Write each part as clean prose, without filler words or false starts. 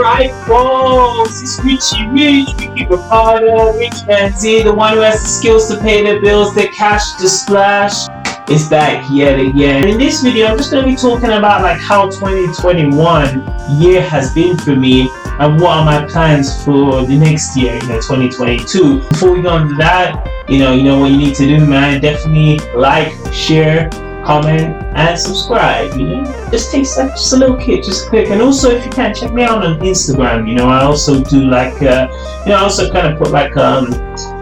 Alright folks, it's Ricky Ricardo, RichManZ, the one who has the skills to pay the bills, the cash to splash, is back yet again. In this video, I'm just going to be talking about like how 2021 year has been for me and what are my plans for the next year, 2022. Before we go into that, you know what you need to do, man. Definitely like, share, comment, and subscribe. Just takes like just a little kit, just quick. And also, if you can, check me out on Instagram. I also do like I also kind of put like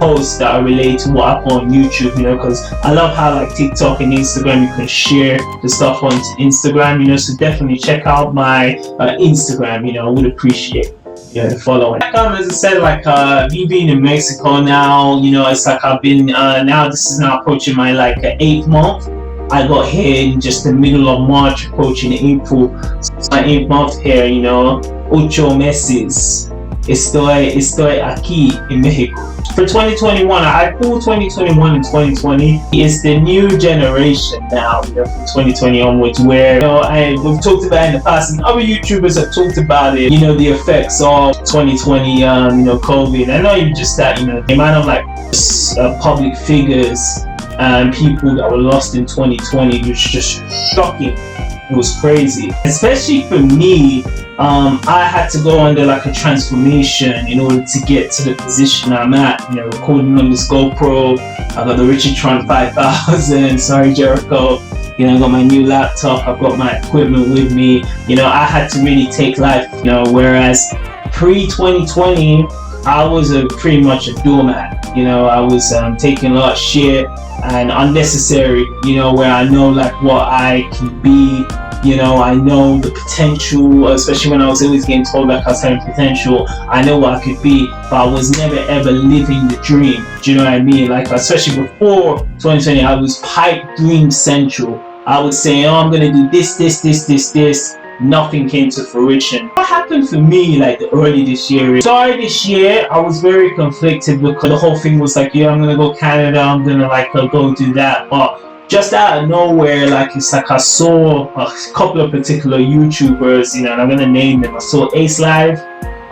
posts that are related to what I put on YouTube, because I love how like TikTok and Instagram you can share the stuff on Instagram, so definitely check out my Instagram. I would appreciate the following. As I said, like me being in Mexico now, it's like I've been now this is now approaching my like 8th month. I got here in just the middle of March, approaching April. So it's my 8th month here, 8 meses. Estoy aquí in Mexico. For 2021, I call 2021 and 2020 is the new generation now, from 2020 onwards, where we've talked about in the past, and other YouTubers have talked about it, the effects of 2020, COVID, and not even just that, the amount of like public figures and people that were lost in 2020 was just shocking. It was crazy, especially for me. I had to go under like a transformation in order to get to the position I'm at, recording on this GoPro. I got the RichManZ 5000, sorry Jericho, I got my new laptop, I've got my equipment with me. I had to really take life, whereas pre-2020 I was pretty much a doormat. I was taking a lot of shit and unnecessary, where I know like what I can be, I know the potential, especially when I was always getting told like I was having potential. I know what I could be, but I was never ever living the dream. Do you know what I mean? Like, especially before 2020, I was pipe dream central. I would say, oh, I'm gonna do this. Nothing came to fruition. What happened for me like early this year? Started this year, I was very conflicted because the whole thing was like, yeah, I'm gonna go Canada, I'm gonna like go do that. But just out of nowhere, like it's like I saw a couple of particular YouTubers, and I'm gonna name them. I saw Ace Live,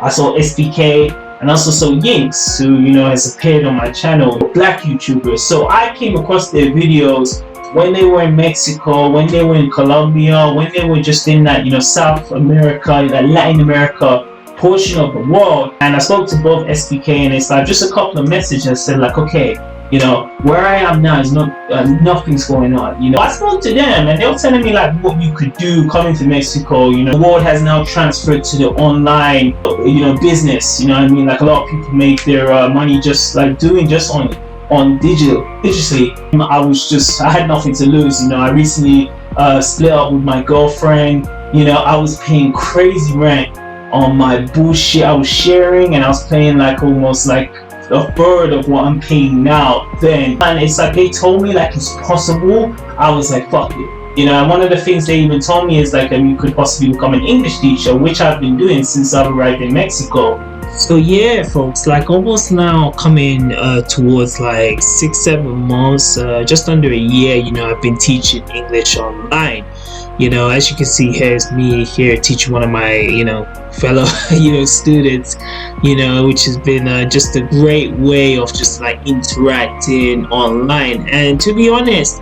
I saw SPK, and also saw Yinks, who has appeared on my channel, black YouTubers. So I came across their videos when they were in Mexico, when they were in Colombia, when they were just in that South America, that Latin America portion of the world. And I spoke to both SPK and it's like just a couple of messages. I said like, okay, where I am now is not nothing's going on. I spoke to them and they were telling me like what you could do coming to Mexico. The world has now transferred to the online business. Like a lot of people make their money just like doing just on digitally. I had nothing to lose. I recently split up with my girlfriend. I was paying crazy rent on my bullshit I was sharing, and I was paying like almost like a third of what I'm paying now then. And it's like they told me like it's possible. I was like, fuck it. And one of the things they even told me is like you could possibly become an English teacher, which I've been doing since I've arrived in Mexico. So yeah, folks, like almost now coming towards like 6-7 months, just under a year, I've been teaching English online. As you can see, here's me here teaching one of my fellow students, which has been just a great way of just like interacting online. And to be honest,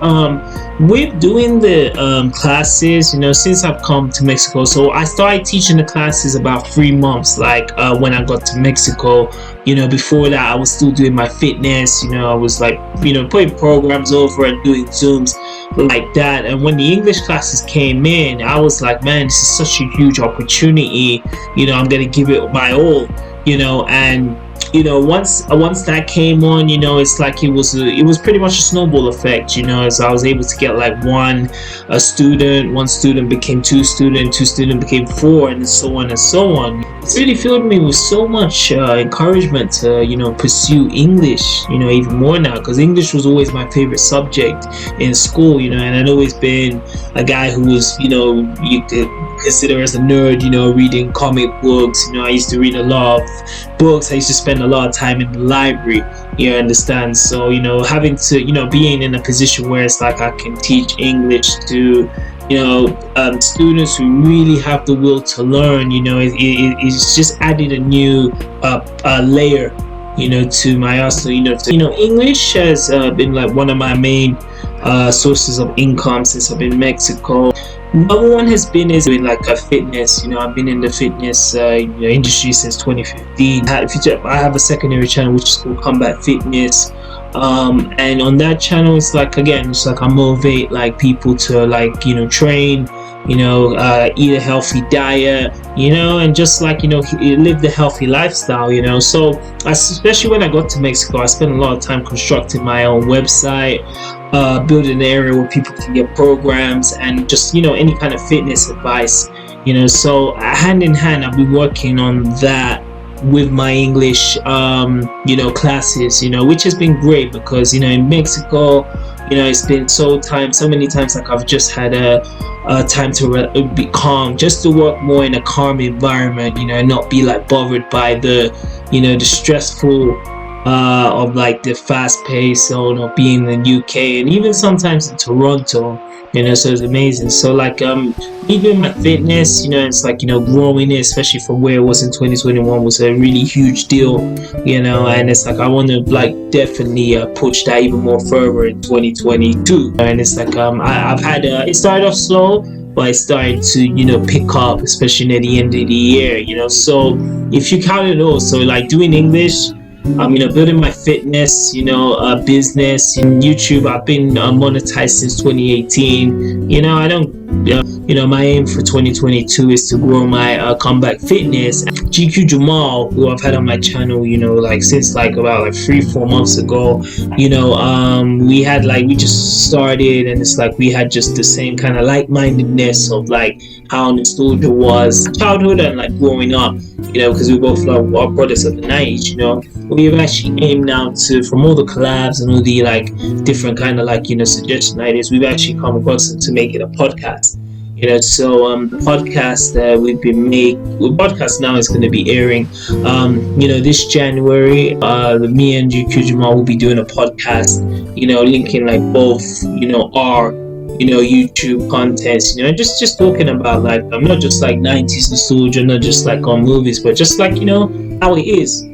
with doing the classes, since I've come to Mexico, so I started teaching the classes about 3 months like when I got to Mexico. Before that I was still doing my fitness. I was like putting programs over and doing Zooms like that. And when the English classes came in, I was like, man, this is such a huge opportunity. I'm gonna give it my all. And once that came on, it's like it was pretty much a snowball effect. As I was able to get like one student became 2 students, 2 students became 4, and so on and so on. It really filled me with so much encouragement to pursue English even more now, because English was always my favorite subject in school. And I'd always been a guy who was consider as a nerd, reading comic books. I used to read a lot of books. I used to spend a lot of time in the library. You understand? So, having to, being in a position where it's like I can teach English to, students who really have the will to learn, it's just added a new layer, to my arsenal. English has been like one of my main sources of income since I've been in Mexico. Number one has been is doing like a fitness. I've been in the fitness industry since 2015. I have a secondary channel which is called Combat Fitness. And on that channel, it's like I motivate like people to train, eat a healthy diet, and just live the healthy lifestyle, so especially when I got to Mexico, I spent a lot of time constructing my own website, building an area where people can get programs and just any kind of fitness advice, so hand in hand I've been working on that with my English classes, which has been great because in Mexico, it's been so many times like I've just had a time to be calm, just to work more in a calm environment, and not be like bothered by the the stressful of like the fast pace zone of being in the UK and even sometimes in Toronto, so it's amazing. So me doing my fitness, it's growing it, especially from where it was in 2021 was a really huge deal, and it's like I want to definitely push that even more further in 2022, and it's like I've had it started off slow, but it started to pick up, especially near the end of the year, so if you count it all, so doing English, building my fitness, business in YouTube. I've been monetized since 2018. I don't, my aim for 2022 is to grow my Combat Fitness. GQ Jamal, who I've had on my channel, since about 3-4 months ago, we just started, and it's like we had just the same kind of like-mindedness of how nostalgia was childhood and growing up, because we both love our brothers of the 90s, we've actually aimed now to, from all the collabs and all the different kind of suggestion ideas, we've actually come across to make it a podcast. So the podcast we've been podcast now is going to be airing this January. Me and GQ Jamal will be doing a podcast, linking both our YouTube contents, and just talking about not just 90s nostalgia, not just on movies, but just how it is,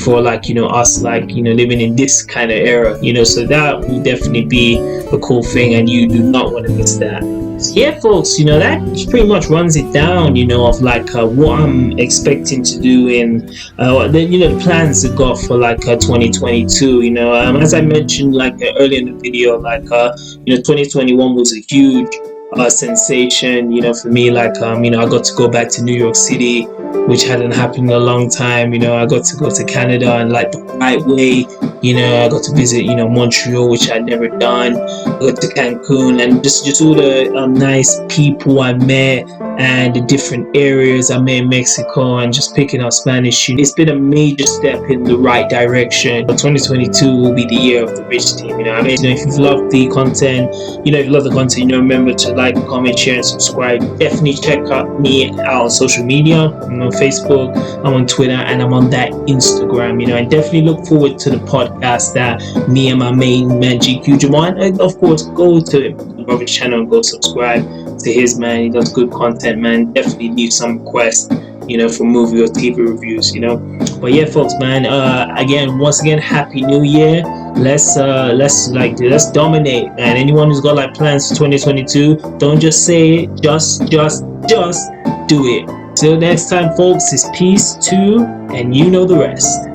for us living in this kind of era, so that will definitely be a cool thing, and you do not want to miss that. So yeah, folks, that pretty much runs it down, of what I'm expecting to do in the plans I got for 2022. As I mentioned earlier in the video, 2021 was a huge sensation, for me. I got to go back to New York City, which hadn't happened in a long time. I got to go to Canada and the right way. I got to visit Montreal, which I'd never done. I got to Cancun, and just all the nice people I met and the different areas I met in Mexico, and just picking up Spanish. It's been a major step in the right direction. 2022 will be the year of the Rich Team. If you've loved the content, remember to comment, share, and subscribe. Definitely check me out on social media. I'm on Facebook, I'm on Twitter, and I'm on that Instagram. I definitely look forward to the podcast that me and my main man GQ Jamal, and of course go to Robert's channel and go subscribe to his, man. He does good content, man. Definitely leave some requests, for movie or TV reviews, But yeah, folks, man. Once again, Happy New Year. Let's dominate, and anyone who's got plans for 2022, don't just say it, just do it. Till next time, folks, it's peace too, and you know the rest.